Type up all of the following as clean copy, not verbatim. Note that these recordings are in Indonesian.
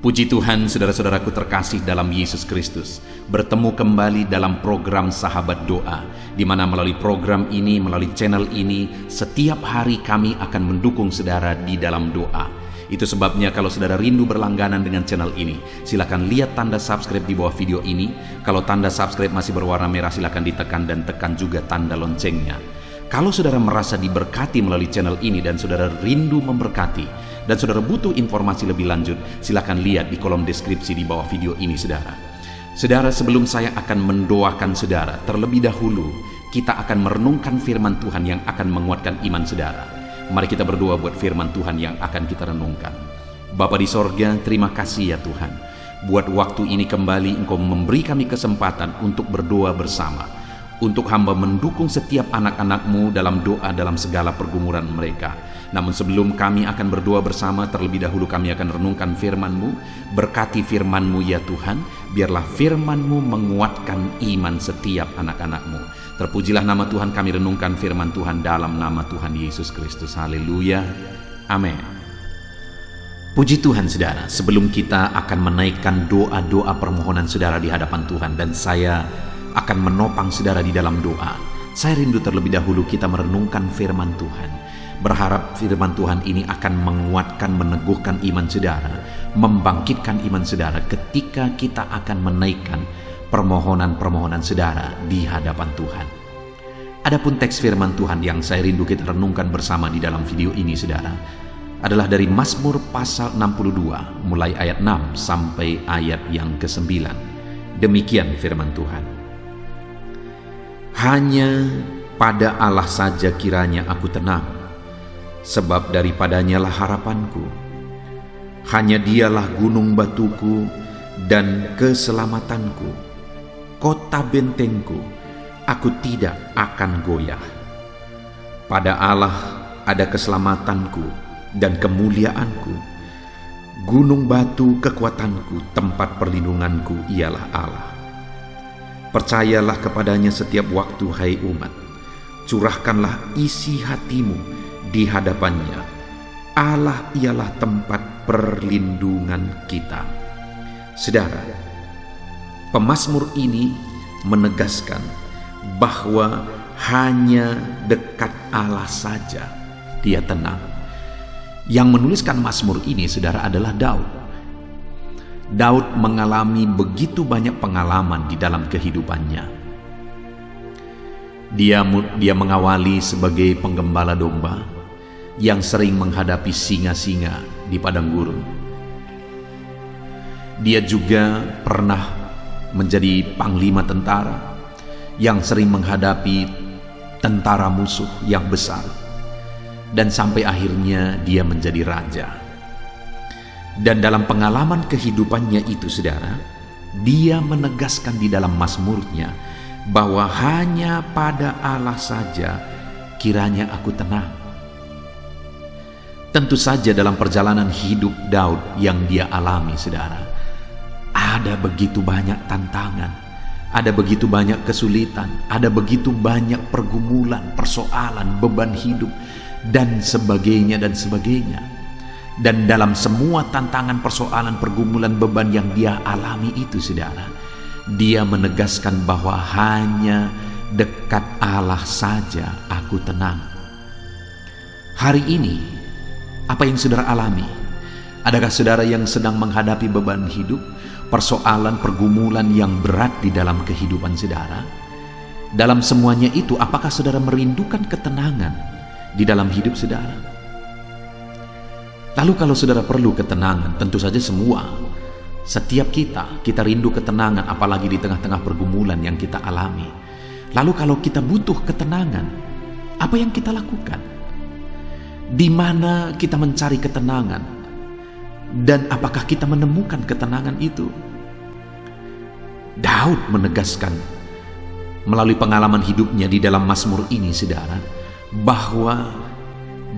Puji Tuhan, saudara-saudaraku terkasih dalam Yesus Kristus. Bertemu kembali dalam program Sahabat Doa, di mana melalui program ini, melalui channel ini, setiap hari kami akan mendukung saudara di dalam doa. Itu sebabnya kalau saudara rindu berlangganan dengan channel ini, silakan lihat tanda subscribe di bawah video ini. Kalau tanda subscribe masih berwarna merah, silakan ditekan dan tekan juga tanda loncengnya. Kalau saudara merasa diberkati melalui channel ini dan saudara rindu memberkati, dan saudara butuh informasi lebih lanjut, silakan lihat di kolom deskripsi di bawah video ini, saudara. Saudara, sebelum saya akan mendoakan saudara, terlebih dahulu kita akan merenungkan firman Tuhan yang akan menguatkan iman saudara. Mari kita berdoa buat firman Tuhan yang akan kita renungkan. Bapa di sorga, terima kasih ya Tuhan. Buat waktu ini kembali Engkau memberi kami kesempatan untuk berdoa bersama. Untuk hamba mendukung setiap anak-anak-Mu dalam doa dalam segala pergumulan mereka. Namun sebelum kami akan berdoa bersama, terlebih dahulu kami akan renungkan firman-Mu. Berkati firman-Mu ya Tuhan, biarlah firman-Mu menguatkan iman setiap anak-anak-Mu. Terpujilah nama Tuhan, kami renungkan firman Tuhan dalam nama Tuhan Yesus Kristus. Haleluya, amin. Puji Tuhan saudara, sebelum kita akan menaikkan doa-doa permohonan saudara di hadapan Tuhan, dan saya akan menopang saudara di dalam doa, saya rindu terlebih dahulu kita merenungkan firman Tuhan. Berharap firman Tuhan ini akan menguatkan, meneguhkan iman saudara, membangkitkan iman saudara ketika kita akan menaikkan permohonan-permohonan saudara di hadapan Tuhan. Adapun teks firman Tuhan yang saya rindu kita renungkan bersama di dalam video ini saudara, adalah dari Mazmur pasal 62 mulai ayat 6 sampai ayat yang ke-9. Demikian firman Tuhan. Hanya pada Allah saja kiranya aku tenang, sebab daripadanya lah harapanku. Hanya Dialah gunung batuku dan keselamatanku, kota bentengku, aku tidak akan goyah. Pada Allah ada keselamatanku dan kemuliaanku, gunung batu kekuatanku, tempat perlindunganku ialah Allah. Percayalah kepadanya setiap waktu, hai umat. Curahkanlah isi hatimu di hadapannya. Allah ialah tempat perlindungan kita. Saudara, pemazmur ini menegaskan bahwa hanya dekat Allah saja dia tenang. Yang menuliskan mazmur ini, saudara, adalah Daud. Daud mengalami begitu banyak pengalaman di dalam kehidupannya. Dia mengawali sebagai penggembala domba yang sering menghadapi singa-singa di padang gurun. Dia juga pernah menjadi panglima tentara yang sering menghadapi tentara musuh yang besar, dan sampai akhirnya dia menjadi raja. Dan dalam pengalaman kehidupannya itu saudara, dia menegaskan di dalam mazmurnya bahwa hanya pada Allah saja kiranya aku tenang. Tentu saja dalam perjalanan hidup Daud yang dia alami saudara, ada begitu banyak tantangan, ada begitu banyak kesulitan, ada begitu banyak pergumulan, persoalan, beban hidup, dan sebagainya dan sebagainya. Dan dalam semua tantangan, persoalan, pergumulan, beban yang dia alami itu saudara, dia menegaskan bahwa hanya dekat Allah saja aku tenang. Hari ini, apa yang saudara alami? Adakah saudara yang sedang menghadapi beban hidup, persoalan, pergumulan yang berat di dalam kehidupan saudara? Dalam semuanya itu, apakah saudara merindukan ketenangan di dalam hidup saudara? Lalu kalau saudara perlu ketenangan, tentu saja setiap kita rindu ketenangan, apalagi di tengah-tengah pergumulan yang kita alami. Lalu kalau kita butuh ketenangan, apa yang kita lakukan? Di mana kita mencari ketenangan? Dan apakah kita menemukan ketenangan itu? Daud menegaskan melalui pengalaman hidupnya di dalam mazmur ini saudara, bahwa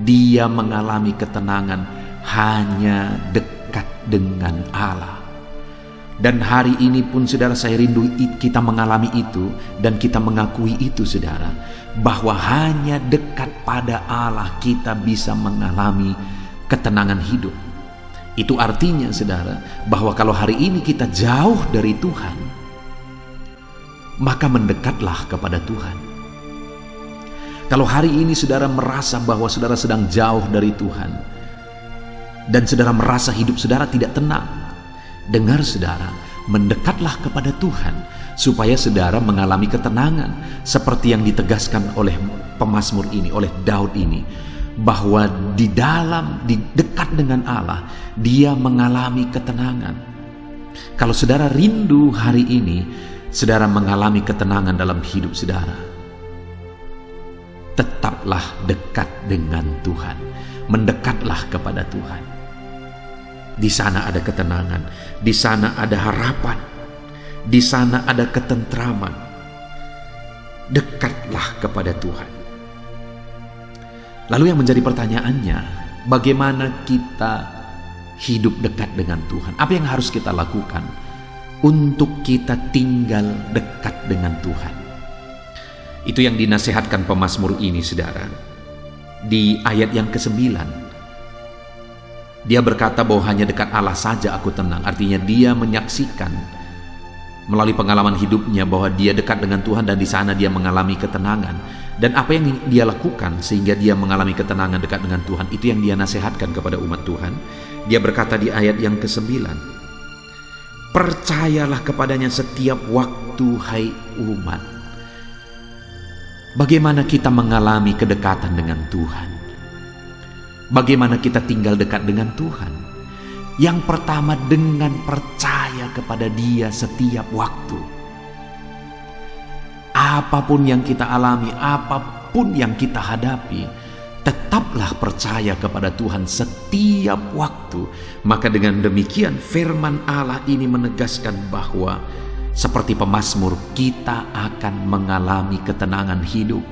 dia mengalami ketenangan hanya dekat dengan Allah. Dan hari ini pun saudara, saya rindu kita mengalami itu dan kita mengakui itu saudara, bahwa hanya dekat pada Allah kita bisa mengalami ketenangan hidup. Itu artinya saudara, bahwa kalau hari ini kita jauh dari Tuhan, maka mendekatlah kepada Tuhan. Kalau hari ini saudara merasa bahwa saudara sedang jauh dari Tuhan, dan saudara merasa hidup saudara tidak tenang, dengar saudara, mendekatlah kepada Tuhan, supaya saudara mengalami ketenangan, seperti yang ditegaskan oleh pemazmur ini, oleh Daud ini, bahwa di dekat dengan Allah, dia mengalami ketenangan. Kalau saudara rindu hari ini, saudara mengalami ketenangan dalam hidup saudara, tetaplah dekat dengan Tuhan, mendekatlah kepada Tuhan. Di sana ada ketenangan, di sana ada harapan, di sana ada ketentraman. Dekatlah kepada Tuhan. Lalu yang menjadi pertanyaannya, bagaimana kita hidup dekat dengan Tuhan? Apa yang harus kita lakukan untuk kita tinggal dekat dengan Tuhan? Itu yang dinasihatkan pemazmur ini, saudara. Di ayat yang ke-9, dia berkata bahwa hanya dekat Allah saja aku tenang. Artinya dia menyaksikan melalui pengalaman hidupnya bahwa dia dekat dengan Tuhan, dan di sana dia mengalami ketenangan. Dan apa yang dia lakukan sehingga dia mengalami ketenangan dekat dengan Tuhan, itu yang dia nasihatkan kepada umat Tuhan. Dia berkata di ayat yang ke-9, percayalah kepadanya setiap waktu, hai umat. Bagaimana kita mengalami kedekatan dengan Tuhan? Bagaimana kita tinggal dekat dengan Tuhan? Yang pertama, dengan percaya kepada Dia setiap waktu. Apapun yang kita alami, apapun yang kita hadapi, tetaplah percaya kepada Tuhan setiap waktu. Maka dengan demikian firman Allah ini menegaskan bahwa seperti pemazmur, kita akan mengalami ketenangan hidup.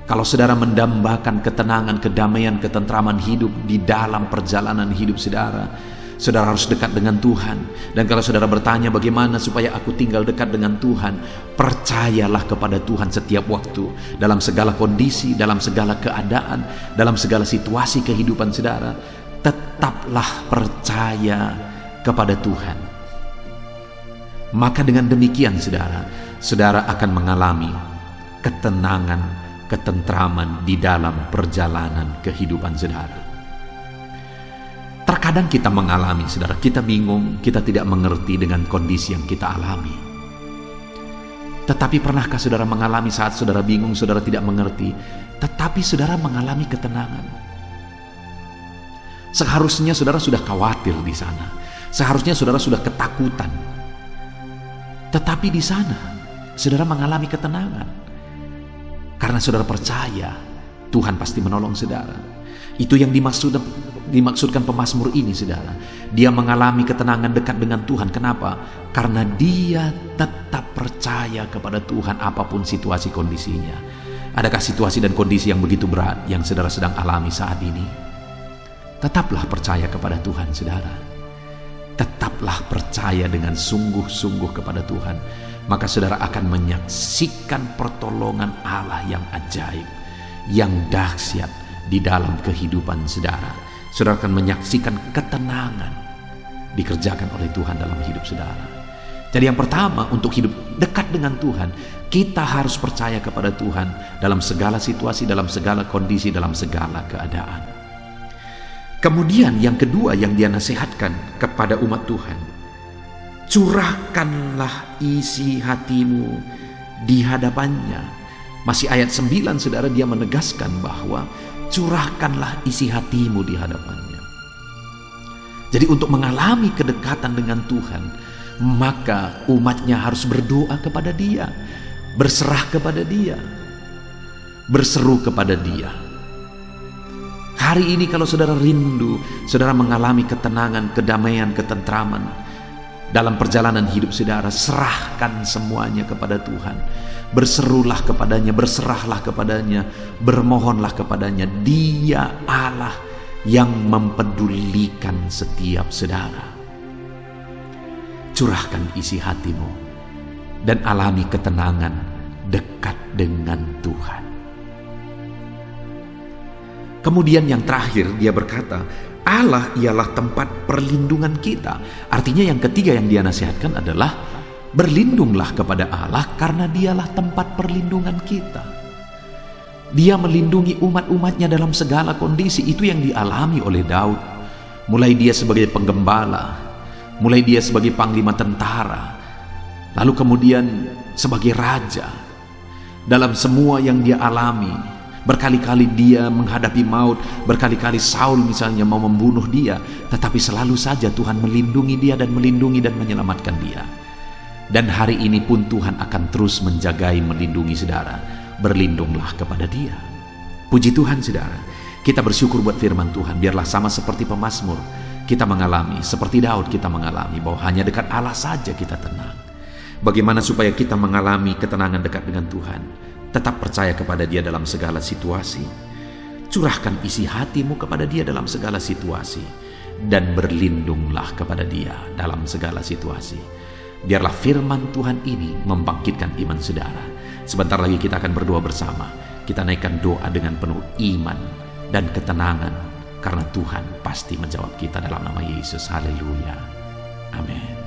Kalau saudara mendambakan ketenangan, kedamaian, ketentraman hidup di dalam perjalanan hidup saudara, saudara harus dekat dengan Tuhan. Dan kalau saudara bertanya bagaimana supaya aku tinggal dekat dengan Tuhan, percayalah kepada Tuhan setiap waktu, dalam segala kondisi, dalam segala keadaan, dalam segala situasi kehidupan saudara. Tetaplah percaya kepada Tuhan. Maka dengan demikian saudara, saudara akan mengalami ketenangan, ketentraman di dalam perjalanan kehidupan saudara. Terkadang kita mengalami, saudara, kita bingung, kita tidak mengerti dengan kondisi yang kita alami. Tetapi pernahkah saudara mengalami saat saudara bingung, saudara tidak mengerti, tetapi saudara mengalami ketenangan? Seharusnya saudara sudah khawatir di sana, seharusnya saudara sudah ketakutan, tetapi di sana saudara mengalami ketenangan. Karena saudara percaya Tuhan pasti menolong saudara. Itu yang dimaksudkan pemazmur ini, saudara. Dia mengalami ketenangan dekat dengan Tuhan. Kenapa? Karena dia tetap percaya kepada Tuhan apapun situasi kondisinya. Adakah situasi dan kondisi yang begitu berat yang saudara sedang alami saat ini? Tetaplah percaya kepada Tuhan, saudara. Tetaplah percaya dengan sungguh-sungguh kepada Tuhan. Maka saudara akan menyaksikan pertolongan Allah yang ajaib, yang dahsyat di dalam kehidupan saudara. Saudara akan menyaksikan ketenangan dikerjakan oleh Tuhan dalam hidup saudara. Jadi yang pertama, untuk hidup dekat dengan Tuhan, kita harus percaya kepada Tuhan dalam segala situasi, dalam segala kondisi, dalam segala keadaan. Kemudian yang kedua yang dia nasihatkan kepada umat Tuhan, curahkanlah isi hatimu di hadapannya. Masih ayat 9, saudara, dia menegaskan bahwa curahkanlah isi hatimu di hadapannya. Jadi untuk mengalami kedekatan dengan Tuhan, maka umatnya harus berdoa kepada Dia, berserah kepada Dia, berseru kepada Dia. Hari ini kalau saudara rindu, saudara mengalami ketenangan, kedamaian, ketentraman dalam perjalanan hidup saudara, serahkan semuanya kepada Tuhan. Berserulah kepadanya, berserahlah kepadanya, bermohonlah kepadanya. Dia Allah yang mempedulikan setiap saudara. Curahkan isi hatimu dan alami ketenangan dekat dengan Tuhan. Kemudian yang terakhir dia berkata, Allah ialah tempat perlindungan kita. Artinya yang ketiga yang dia nasihatkan adalah berlindunglah kepada Allah karena dialah tempat perlindungan kita. Dia melindungi umat-umatnya dalam segala kondisi. Itu yang dialami oleh Daud. Mulai dia sebagai penggembala, mulai dia sebagai panglima tentara, lalu kemudian sebagai raja. Dalam semua yang dia alami, berkali-kali dia menghadapi maut, berkali-kali Saul misalnya mau membunuh dia, tetapi selalu saja Tuhan melindungi dia dan melindungi dan menyelamatkan dia. Dan hari ini pun Tuhan akan terus menjagai, melindungi saudara. Berlindunglah kepada dia. Puji Tuhan saudara, kita bersyukur buat firman Tuhan. Biarlah sama seperti pemazmur, kita mengalami, seperti Daud kita mengalami bahwa hanya dekat Allah saja kita tenang. Bagaimana supaya kita mengalami ketenangan dekat dengan Tuhan? Tetap percaya kepada Dia dalam segala situasi. Curahkan isi hatimu kepada Dia dalam segala situasi. Dan berlindunglah kepada Dia dalam segala situasi. Biarlah firman Tuhan ini membangkitkan iman saudara. Sebentar lagi kita akan berdoa bersama. Kita naikkan doa dengan penuh iman dan ketenangan. Karena Tuhan pasti menjawab kita dalam nama Yesus. Haleluya. Amin.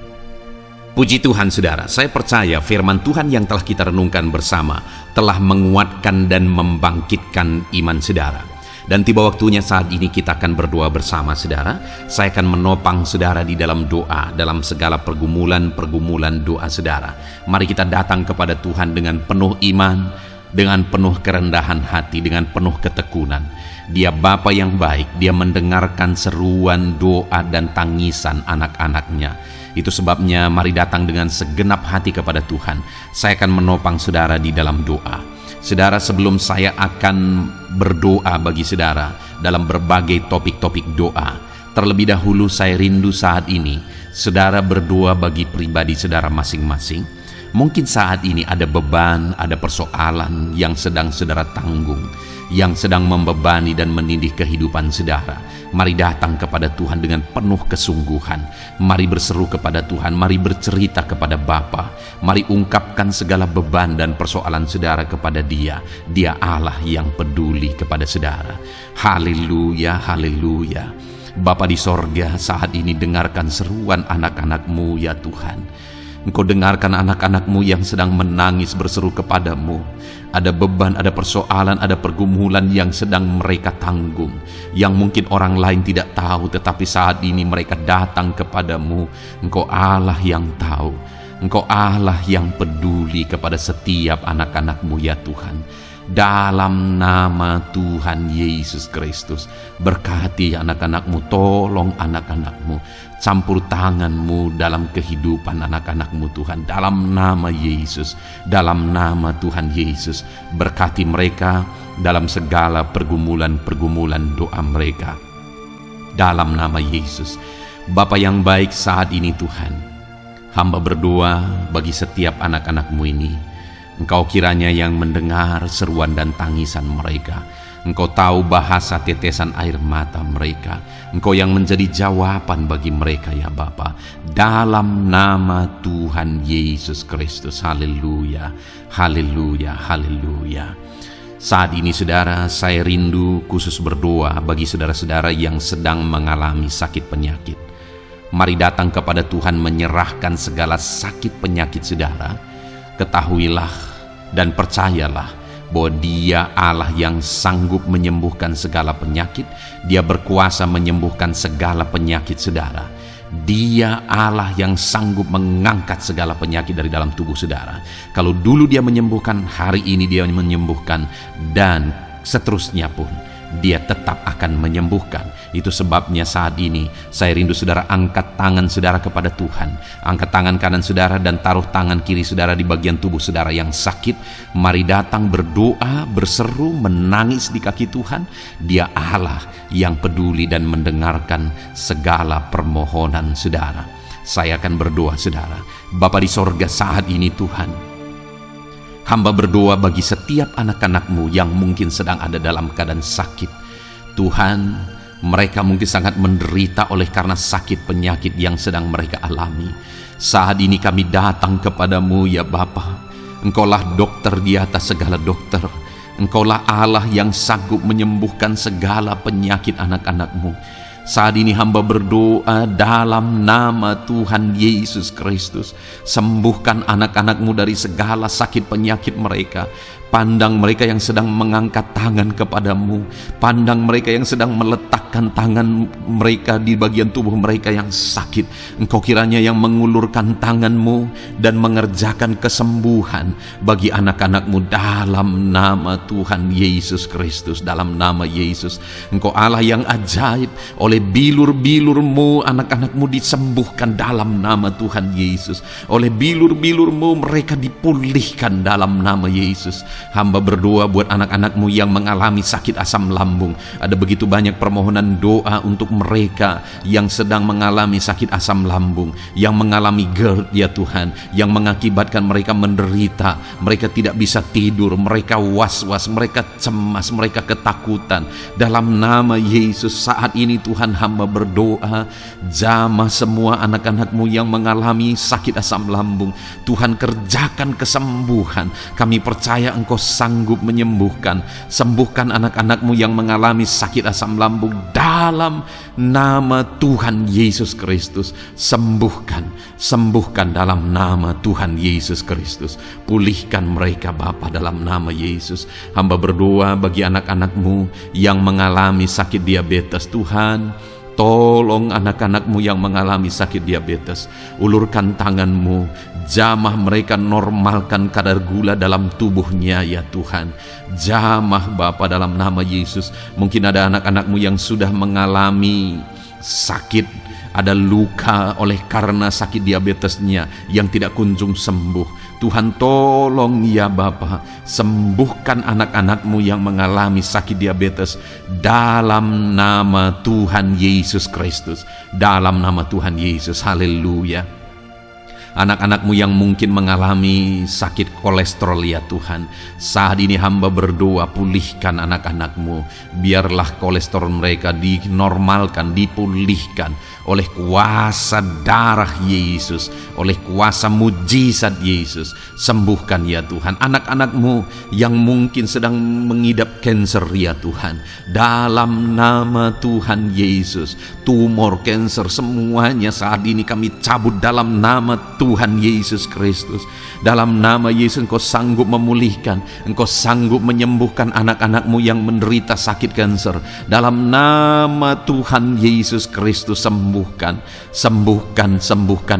Puji Tuhan saudara, saya percaya firman Tuhan yang telah kita renungkan bersama telah menguatkan dan membangkitkan iman saudara. Dan tiba waktunya saat ini kita akan berdoa bersama saudara. Saya akan menopang saudara di dalam doa, dalam segala pergumulan doa saudara. Mari kita datang kepada Tuhan dengan penuh iman, dengan penuh kerendahan hati, dengan penuh ketekunan. Dia Bapa yang baik, Dia mendengarkan seruan doa dan tangisan anak-anaknya. Itu sebabnya mari datang dengan segenap hati kepada Tuhan. Saya akan menopang saudara di dalam doa. Saudara, sebelum saya akan berdoa bagi saudara dalam berbagai topik-topik doa, terlebih dahulu saya rindu saat ini saudara berdoa bagi pribadi saudara masing-masing. Mungkin saat ini ada beban, ada persoalan yang sedang saudara tanggung, yang sedang membebani dan menindih kehidupan saudara. Mari datang kepada Tuhan dengan penuh kesungguhan. Mari berseru kepada Tuhan, mari bercerita kepada Bapa. Mari ungkapkan segala beban dan persoalan saudara kepada Dia. Dia Allah yang peduli kepada saudara. Haleluya, haleluya. Bapa di sorga, saat ini dengarkan seruan anak-anak-Mu ya Tuhan. Engkau dengarkan anak-anak-Mu yang sedang menangis berseru kepadamu. Ada beban, ada persoalan, ada pergumulan yang sedang mereka tanggung, yang mungkin orang lain tidak tahu, tetapi saat ini mereka datang kepadamu. Engkau Allah yang tahu, Engkau Allah yang peduli kepada setiap anak-anak-Mu ya Tuhan. Dalam nama Tuhan Yesus Kristus, berkati anak-anak-Mu, tolong anak-anak-Mu, campur tangan-Mu dalam kehidupan anak-anak-Mu Tuhan. Dalam nama Yesus, dalam nama Tuhan Yesus, berkati mereka dalam segala pergumulan-pergumulan doa mereka. Dalam nama Yesus, Bapa yang baik, saat ini Tuhan, hamba berdoa bagi setiap anak-anak-Mu ini. Engkau kiranya yang mendengar seruan dan tangisan mereka. Engkau tahu bahasa tetesan air mata mereka. Engkau yang menjadi jawaban bagi mereka ya Bapa. Dalam nama Tuhan Yesus Kristus. Haleluya, haleluya, haleluya. Saat ini saudara, saya rindu khusus berdoa bagi saudara-saudara yang sedang mengalami sakit penyakit. Mari datang kepada Tuhan menyerahkan segala sakit penyakit saudara. Ketahuilah dan percayalah bahwa Dia Allah yang sanggup menyembuhkan segala penyakit. Dia berkuasa menyembuhkan segala penyakit saudara. Dia Allah yang sanggup mengangkat segala penyakit dari dalam tubuh saudara. Kalau dulu Dia menyembuhkan, hari ini Dia menyembuhkan, dan seterusnya pun Dia tetap akan menyembuhkan. Itu sebabnya saat ini saya rindu saudara angkat tangan saudara kepada Tuhan. Angkat tangan kanan saudara dan taruh tangan kiri saudara di bagian tubuh saudara yang sakit. Mari datang berdoa, berseru, menangis di kaki Tuhan. Dia Allah yang peduli dan mendengarkan segala permohonan saudara. Saya akan berdoa saudara. Bapa di sorga, saat ini Tuhan, hamba berdoa bagi setiap anak-anak-Mu yang mungkin sedang ada dalam keadaan sakit. Tuhan, mereka mungkin sangat menderita oleh karena sakit penyakit yang sedang mereka alami. Saat ini kami datang kepadamu ya Bapa. Engkaulah dokter di atas segala dokter. Engkaulah Allah yang sanggup menyembuhkan segala penyakit anak-anak-Mu. Saat ini hamba berdoa dalam nama Tuhan Yesus Kristus. Sembuhkan anak-anak-Mu dari segala sakit penyakit mereka. Pandang mereka yang sedang mengangkat tangan kepadamu. Pandang mereka yang sedang meletakkan tangan mereka di bagian tubuh mereka yang sakit. Engkau kiranya yang mengulurkan tangan-Mu dan mengerjakan kesembuhan bagi anak-anak-Mu dalam nama Tuhan Yesus Kristus. Dalam nama Yesus, Engkau Allah yang ajaib. Oleh bilur-bilur-Mu anak-anak-Mu disembuhkan dalam nama Tuhan Yesus. Oleh bilur-bilur-Mu mereka dipulihkan dalam nama Yesus. Hamba berdoa buat anak-anak-Mu yang mengalami sakit asam lambung. Ada begitu banyak permohonan doa untuk mereka yang sedang mengalami sakit asam lambung, yang mengalami GERD ya Tuhan, yang mengakibatkan mereka menderita, mereka tidak bisa tidur, mereka was-was, mereka cemas, mereka ketakutan. Dalam nama Yesus saat ini Tuhan, hamba berdoa, jamah semua anak-anak-Mu yang mengalami sakit asam lambung. Tuhan, kerjakan kesembuhan. Kami percaya Engkau sanggup menyembuhkan. Sembuhkan anak-anak-Mu yang mengalami sakit asam lambung dalam nama Tuhan Yesus Kristus. Sembuhkan dalam nama Tuhan Yesus Kristus. Pulihkan mereka Bapa dalam nama Yesus. Hamba berdoa bagi anak-anak-Mu yang mengalami sakit diabetes. Tuhan, tolong anak-anak-Mu yang mengalami sakit diabetes. Ulurkan tangan-Mu, jamah mereka, normalkan kadar gula dalam tubuhnya ya Tuhan. Jamah Bapa dalam nama Yesus. Mungkin ada anak-anak-Mu yang sudah mengalami sakit, ada luka oleh karena sakit diabetesnya yang tidak kunjung sembuh. Tuhan, tolong ya Bapa, sembuhkan anak-anak-Mu yang mengalami sakit diabetes dalam nama Tuhan Yesus Kristus. Dalam nama Tuhan Yesus, haleluya. Anak-anak-Mu yang mungkin mengalami sakit kolesterol ya Tuhan, saat ini hamba berdoa, pulihkan anak-anak-Mu. Biarlah kolesterol mereka dinormalkan, dipulihkan oleh kuasa darah Yesus, oleh kuasa mujizat Yesus. Sembuhkan ya Tuhan anak-anak-Mu yang mungkin sedang mengidap kanker ya Tuhan. Dalam nama Tuhan Yesus, tumor, kanker, semuanya saat ini kami cabut dalam nama Tuhan Yesus Kristus. Dalam nama Yesus Engkau sanggup memulihkan, Engkau sanggup menyembuhkan anak-anak-Mu yang menderita sakit kanker. Dalam nama Tuhan Yesus Kristus, sembuhkan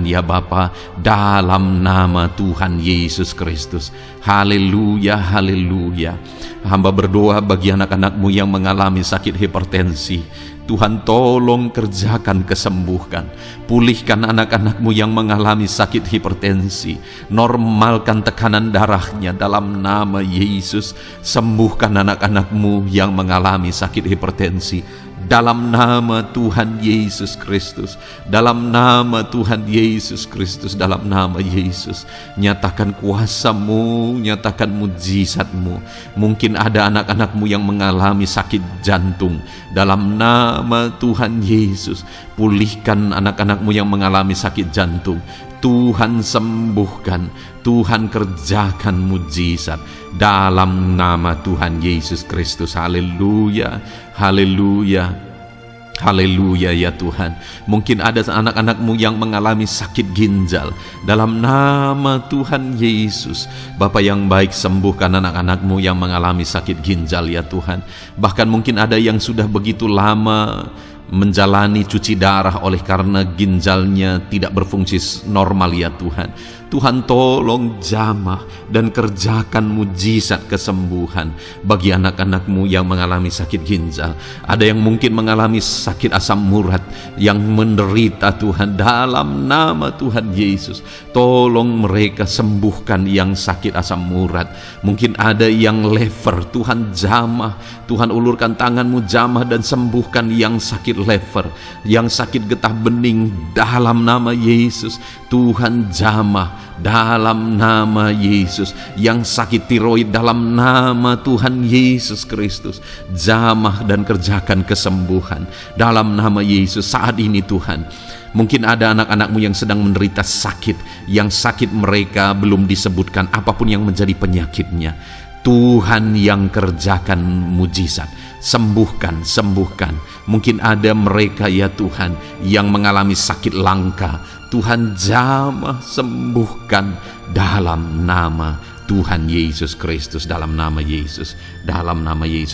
ya Bapa, dalam nama Tuhan Yesus Kristus. Haleluya, haleluya. Hamba berdoa bagi anak-anak-Mu yang mengalami sakit hipertensi. Tuhan, tolong kerjakan kesembuhan. Pulihkan anak-anak-Mu yang mengalami sakit hipertensi. Normalkan tekanan darahnya dalam nama Yesus. Sembuhkan anak-anak-Mu yang mengalami sakit hipertensi. Dalam nama Tuhan Yesus Kristus. Dalam nama Tuhan Yesus Kristus. Dalam nama Yesus. Nyatakan kuasa-Mu, nyatakan mujizat-Mu. Mungkin ada anak-anak-Mu yang mengalami sakit jantung. Dalam nama Tuhan Yesus, pulihkan anak-anak-Mu yang mengalami sakit jantung. Tuhan sembuhkan, Tuhan kerjakan mujizat dalam nama Tuhan Yesus Kristus. Haleluya, haleluya, haleluya ya Tuhan. Mungkin ada anak-anak-Mu yang mengalami sakit ginjal. Dalam nama Tuhan Yesus, Bapa yang baik, sembuhkan anak-anak-Mu yang mengalami sakit ginjal ya Tuhan. Bahkan mungkin ada yang sudah begitu lama menjalani cuci darah oleh karena ginjalnya tidak berfungsi normal ya Tuhan. Tuhan, tolong jamah dan kerjakan mujizat kesembuhan bagi anak-anak-Mu yang mengalami sakit ginjal. Ada yang mungkin mengalami sakit asam urat yang menderita Tuhan. Dalam nama Tuhan Yesus, tolong mereka, sembuhkan yang sakit asam urat. Mungkin ada yang lever, Tuhan jamah, Tuhan ulurkan tangan-Mu, jamah dan sembuhkan yang sakit lever, yang sakit getah bening dalam nama Yesus. Tuhan jamah dalam nama Yesus. Yang sakit tiroid dalam nama Tuhan Yesus Kristus, jamah dan kerjakan kesembuhan dalam nama Yesus. Saat ini Tuhan, mungkin ada anak-anak-Mu yang sedang menderita sakit, yang sakit mereka belum disebutkan apapun yang menjadi penyakitnya. Tuhan yang kerjakan mujizat. Sembuhkan. Mungkin ada mereka ya Tuhan yang mengalami sakit langka. Tuhan jamah sembuhkan dalam nama Tuhan Yesus Kristus, dalam nama Yesus.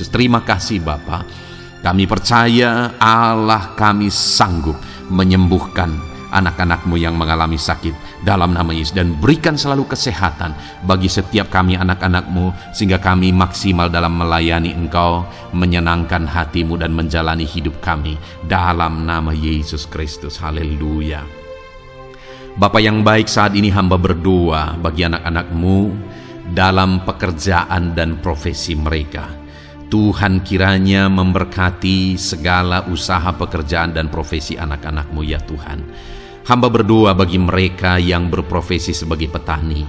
Terima kasih Bapa. Kami percaya Allah kami sanggup menyembuhkan anak-anak-Mu yang mengalami sakit dalam nama Yesus, dan berikan selalu kesehatan bagi setiap kami anak-anak-Mu, sehingga kami maksimal dalam melayani Engkau, menyenangkan hati-Mu dan menjalani hidup kami dalam nama Yesus Kristus. Haleluya. Bapa yang baik, saat ini hamba berdoa bagi anak-anak-Mu dalam pekerjaan dan profesi mereka. Tuhan kiranya memberkati segala usaha pekerjaan dan profesi anak-anak-Mu ya Tuhan. Hamba berdoa bagi mereka yang berprofesi sebagai petani.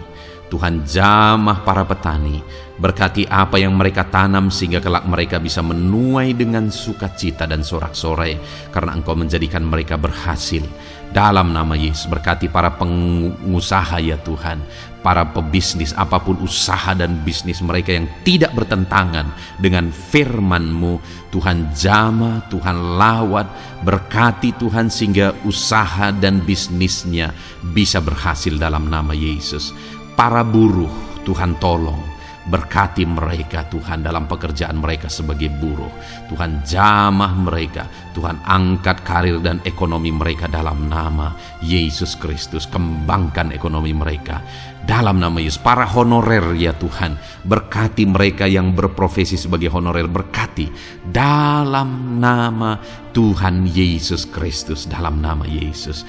Tuhan jamah para petani, berkati apa yang mereka tanam sehingga kelak mereka bisa menuai dengan sukacita dan sorak-sorai karena Engkau menjadikan mereka berhasil. Dalam nama Yesus, berkati para pengusaha ya Tuhan, para pebisnis, apapun usaha dan bisnis mereka yang tidak bertentangan dengan firman-Mu. Tuhan jamah, Tuhan lawat, berkati Tuhan sehingga usaha dan bisnisnya bisa berhasil dalam nama Yesus. Para buruh, Tuhan tolong, berkati mereka Tuhan dalam pekerjaan mereka sebagai buruh. Tuhan jamah mereka, Tuhan angkat karir dan ekonomi mereka dalam nama Yesus Kristus. Kembangkan ekonomi mereka dalam nama Yesus. Para honorer ya Tuhan, berkati mereka yang berprofesi sebagai honorer, berkati dalam nama Tuhan Yesus Kristus, dalam nama Yesus.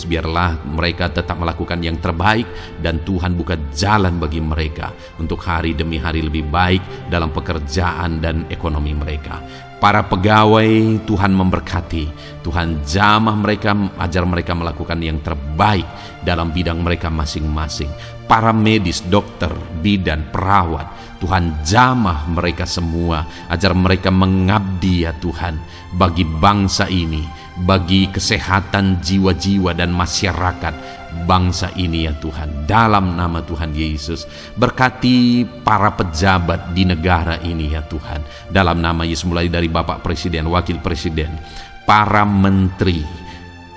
Biarlah mereka tetap melakukan yang terbaik, dan Tuhan buka jalan bagi mereka untuk hari demi hari lebih baik dalam pekerjaan dan ekonomi mereka. Para pegawai Tuhan memberkati, Tuhan jamah mereka, ajar mereka melakukan yang terbaik dalam bidang mereka masing-masing. Para medis, dokter, bidan, perawat, Tuhan jamah mereka semua, ajar mereka mengabdi ya Tuhan bagi bangsa ini, bagi kesehatan jiwa-jiwa dan masyarakat bangsa ini ya Tuhan, dalam nama Tuhan Yesus. Berkati para pejabat di negara ini ya Tuhan, dalam nama Yesus, mulai dari Bapak Presiden, Wakil Presiden, para menteri,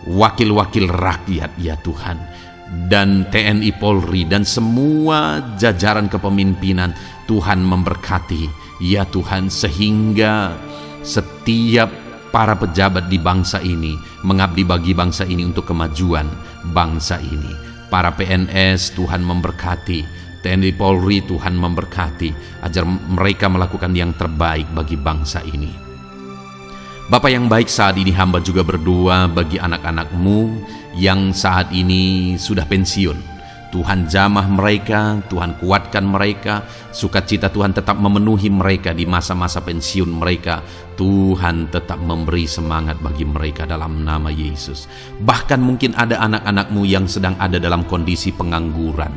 wakil-wakil rakyat ya Tuhan, dan TNI Polri dan semua jajaran kepemimpinan. Tuhan memberkati ya Tuhan, sehingga setiap para pejabat di bangsa ini mengabdi bagi bangsa ini untuk kemajuan bangsa ini. Para PNS Tuhan memberkati, TNI Polri Tuhan memberkati, ajar mereka melakukan yang terbaik bagi bangsa ini. Bapa yang baik, saat ini hamba juga berdoa bagi anak-anak-Mu yang saat ini sudah pensiun. Tuhan jamah mereka, Tuhan kuatkan mereka, sukacita Tuhan tetap memenuhi mereka di masa-masa pensiun mereka. Tuhan tetap memberi semangat bagi mereka dalam nama Yesus. Bahkan mungkin ada anak-anak-Mu yang sedang ada dalam kondisi pengangguran.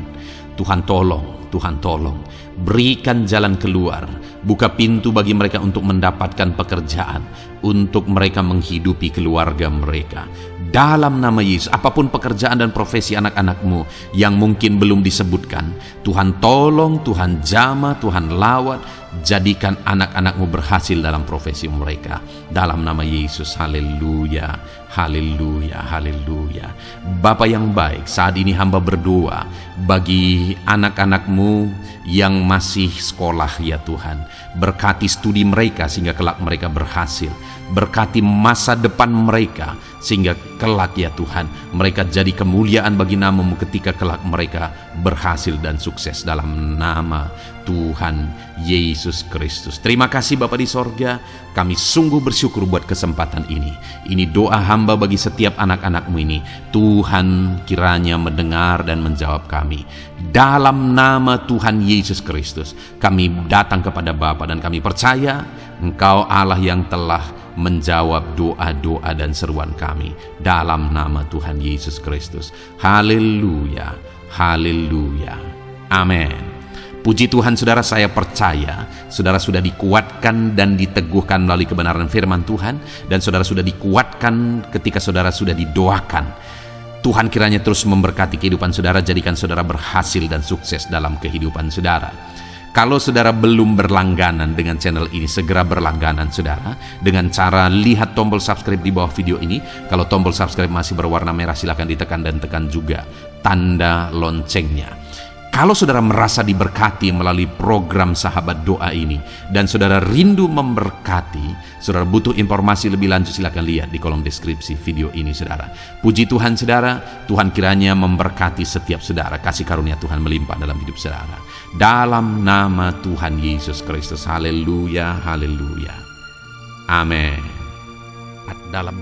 Tuhan tolong, berikan jalan keluar, buka pintu bagi mereka untuk mendapatkan pekerjaan, untuk mereka menghidupi keluarga mereka. Dalam nama Yesus, apapun pekerjaan dan profesi anak-anak-Mu yang mungkin belum disebutkan, Tuhan tolong, Tuhan jamah, Tuhan lawat, jadikan anak-anak-Mu berhasil dalam profesi mereka. Dalam nama Yesus, haleluya, haleluya, haleluya. Bapa yang baik, saat ini hamba berdoa bagi anak-anak-Mu yang masih sekolah ya Tuhan. Berkati studi mereka sehingga kelak mereka berhasil. Berkati masa depan mereka sehingga kelak ya Tuhan mereka jadi kemuliaan bagi nama-Mu ketika kelak mereka berhasil dan sukses dalam nama Tuhan Yesus Kristus. Terima kasih Bapa di sorga, kami sungguh bersyukur buat kesempatan ini. Ini doa hamba bagi setiap anak-anak-Mu ini. Tuhan kiranya mendengar dan menjawab kami. Dalam nama Tuhan Yesus Kristus kami datang kepada Bapa dan kami percaya Engkau Allah yang telah menjawab doa-doa dan seruan kami dalam nama Tuhan Yesus Kristus. Haleluya, haleluya, amin. Puji Tuhan saudara, saya percaya saudara sudah dikuatkan dan diteguhkan melalui kebenaran firman Tuhan, dan saudara sudah dikuatkan ketika saudara sudah didoakan. Tuhan kiranya terus memberkati kehidupan saudara, jadikan saudara berhasil dan sukses dalam kehidupan saudara. Kalau saudara belum berlangganan dengan channel ini, segera berlangganan saudara dengan cara lihat tombol subscribe di bawah video ini. Kalau tombol subscribe masih berwarna merah, silakan ditekan dan tekan juga tanda loncengnya. Kalau saudara merasa diberkati melalui program Sahabat Doa ini dan saudara rindu memberkati, saudara butuh informasi lebih lanjut, silakan lihat di kolom deskripsi video ini saudara. Puji Tuhan saudara, Tuhan kiranya memberkati setiap saudara, kasih karunia Tuhan melimpah dalam hidup saudara. Dalam nama Tuhan Yesus Kristus, haleluya, haleluya. Amin. Dalam